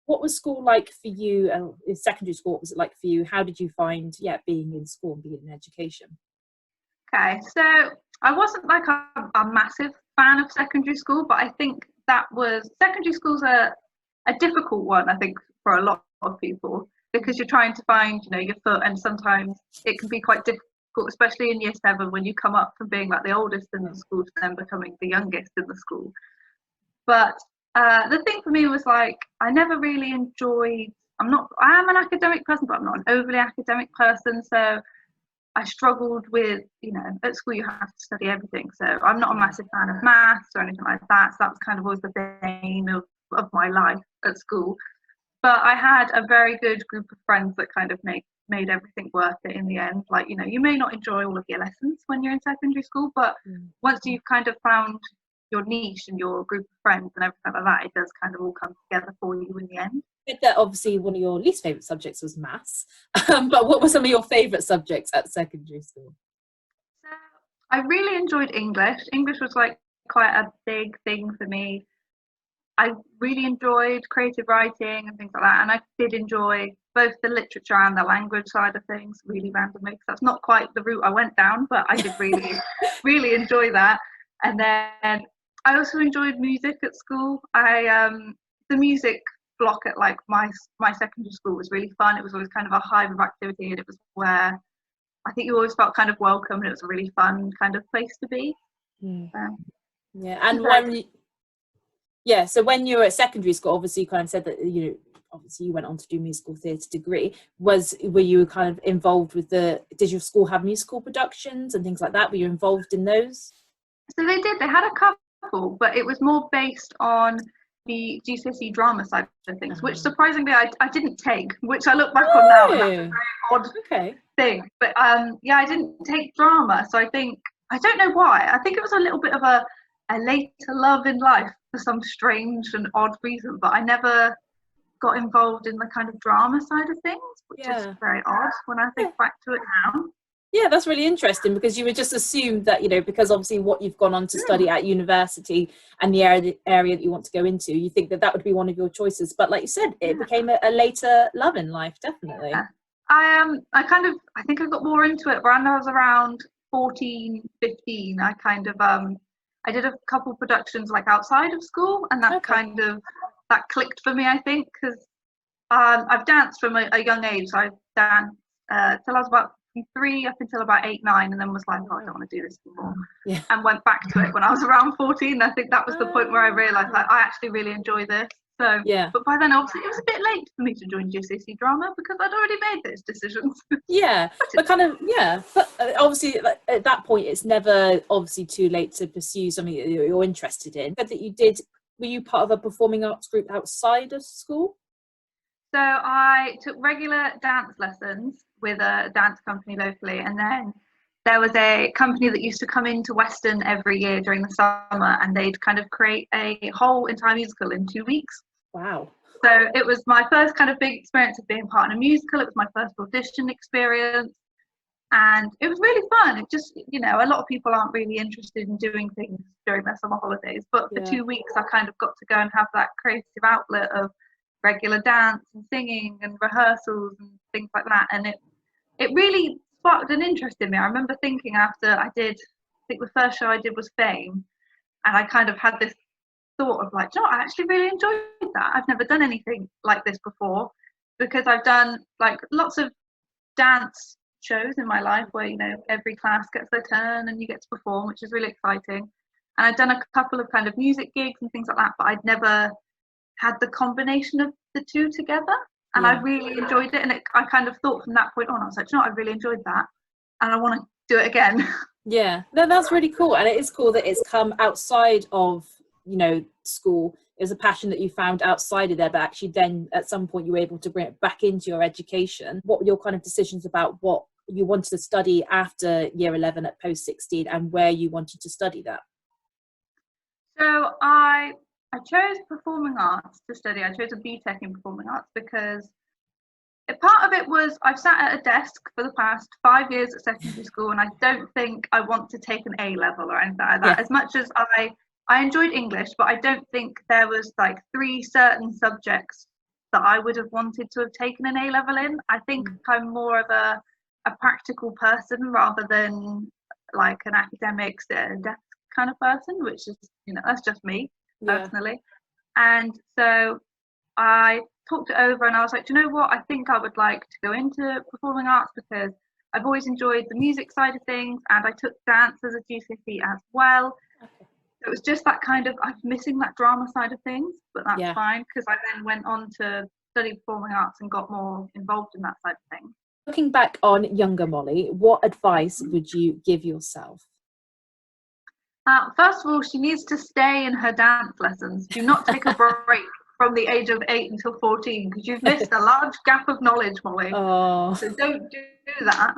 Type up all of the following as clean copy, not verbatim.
what was school like for you? In secondary school, what was it like for you? How did you find, being in school and being in education? Okay, so I wasn't like a massive fan of secondary school, but I think secondary school's a difficult one, I think, for a lot of people, because you're trying to find, your foot, and sometimes it can be quite difficult, especially in year 7, when you come up from being like the oldest in the school to then becoming the youngest in the school. But the thing for me was like, I never really enjoyed, I am an academic person, but I'm not an overly academic person. So I struggled with, at school you have to study everything. So I'm not a massive fan of maths or anything like that. So that was kind of always the bane of my life at school. But I had a very good group of friends that kind of made everything worth it in the end. Like, you may not enjoy all of your lessons when you're in secondary school, but once you've kind of found your niche and your group of friends and everything like that, it does kind of all come together for you in the end. That obviously one of your least favourite subjects was maths, but what were some of your favourite subjects at secondary school? So I really enjoyed English. English was like quite a big thing for me. I really enjoyed creative writing and things like that, and I did enjoy both the literature and the language side of things, really randomly, because that's not quite the route I went down, but I did really, really enjoy that. And then I also enjoyed music at school. The music block at like my secondary school was really fun. It was always kind of a hive of activity, and it was where I think you always felt kind of welcome, and it was a really fun kind of place to be. So when you were at secondary school, obviously you kind of said that obviously you went on to do musical theatre degree. Were you kind of involved with did your school have musical productions and things like that? Were you involved in those? So they had a couple, but it was more based on the GCSE drama side of things, which surprisingly I didn't take, which I look back on now, and that's a very odd thing. But I didn't take drama, so I don't know why. I think it was a little bit of a later love in life for some strange and odd reason, but I never got involved in the kind of drama side of things, which is very odd when I think back to it now. Yeah, that's really interesting, because you would just assume that, because obviously what you've gone on to study at university and the area that you want to go into, you think that would be one of your choices. But like you said, it became a later love in life, definitely. Yeah. I think I got more into it when I was around 14, 15. I did a couple productions like outside of school, and that that clicked for me, I think, because I've danced from a young age. So I've danced till I was about 3 up until about 8, 9, and then was like, I don't want to do this anymore, and went back to it when I was around 14. I think that was the point where I realised that I actually really enjoy this. So but by then obviously it was a bit late for me to join GCSE drama, because I'd already made those decisions. But obviously at that point it's never obviously too late to pursue something that you're interested in. But were you part of a performing arts group outside of school? So I took regular dance lessons with a dance company locally, and then there was a company that used to come into Weston every year during the summer, and they'd kind of create a whole entire musical in 2 weeks. Wow. So it was my first kind of big experience of being part in a musical. It was my first audition experience, and it was really fun. It just, a lot of people aren't really interested in doing things during their summer holidays, but for 2 weeks I kind of got to go and have that creative outlet of regular dance and singing and rehearsals and things like that, and it really sparked an interest in me. I remember thinking after I think the first show I did was Fame, and I kind of had this thought of like, I actually really enjoyed that. I've never done anything like this before, because I've done like lots of dance shows in my life where every class gets their turn and you get to perform, which is really exciting, and I'd done a couple of kind of music gigs and things like that, but I'd never had the combination of the two together, and I really enjoyed it. And I kind of thought from that point on, I was like, I really enjoyed that, and I want to do it again. That's really cool. And it is cool that it's come outside of school. It was a passion that you found outside of there, but actually then at some point you were able to bring it back into your education. What were your kind of decisions about what you wanted to study after year 11 at post 16, and where you wanted to study that? So I chose performing arts to study. I chose a BTEC in performing arts because part of it was I've sat at a desk for the past 5 years at secondary school, and I don't think I want to take an A level or anything like that. As much as I enjoyed English, but I don't think there was like 3 certain subjects that I would have wanted to have taken an A level in. I think I'm more of a practical person rather than like an academics depth kind of person, which is, that's just me personally. And so I talked it over and I was like, do you know what? I think I would like to go into performing arts because I've always enjoyed the music side of things, and I took dance as a GCSE as well. It was just that kind of, I'm missing that drama side of things, but that's fine because I then went on to study performing arts and got more involved in that side of things. Looking back on younger Molly, what advice would you give yourself? First of all, she needs to stay in her dance lessons. Do not take a break from the age of 8 until 14 because you've missed a large gap of knowledge, Molly. Oh. So don't do that.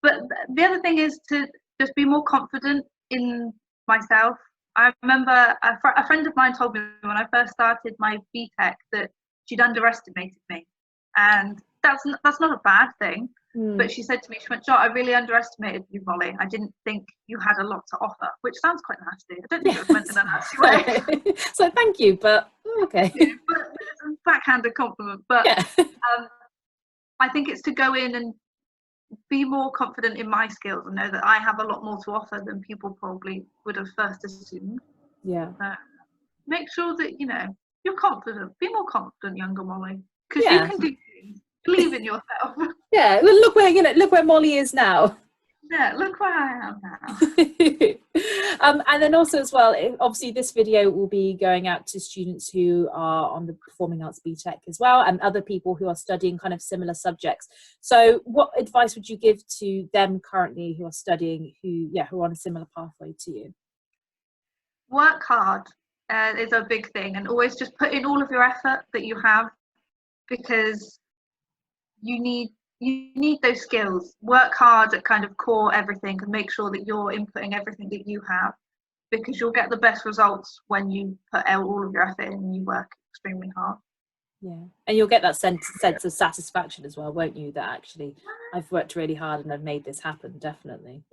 But the other thing is to just be more confident in myself. I remember a friend of mine told me when I first started my BTEC that she'd underestimated me, and that's not a bad thing. But she said to me, she went, "Jo, I really underestimated you, Molly. I didn't think you had a lot to offer," which sounds quite nasty. I don't think it was meant in a nasty way. So thank you, but okay. But it's a backhanded compliment. But I think it's to go in and be more confident in my skills and know that I have a lot more to offer than people probably would have first assumed. Make sure that you're confident. Be more confident, younger Molly, because you can do things. Believe in yourself. Look where Molly is now. Look where I am now. And then also as well, obviously this video will be going out to students who are on the Performing Arts BTEC as well, and other people who are studying kind of similar subjects. So what advice would you give to them currently who are studying, who are on a similar pathway to you? Work hard is a big thing, and always just put in all of your effort that you have, because you need those skills. Work hard at kind of core everything and make sure that you're inputting everything that you have, because you'll get the best results when you put out all of your effort in and you work extremely hard. And you'll get that sense of satisfaction as well, won't you, that actually I've worked really hard and I've made this happen. Definitely.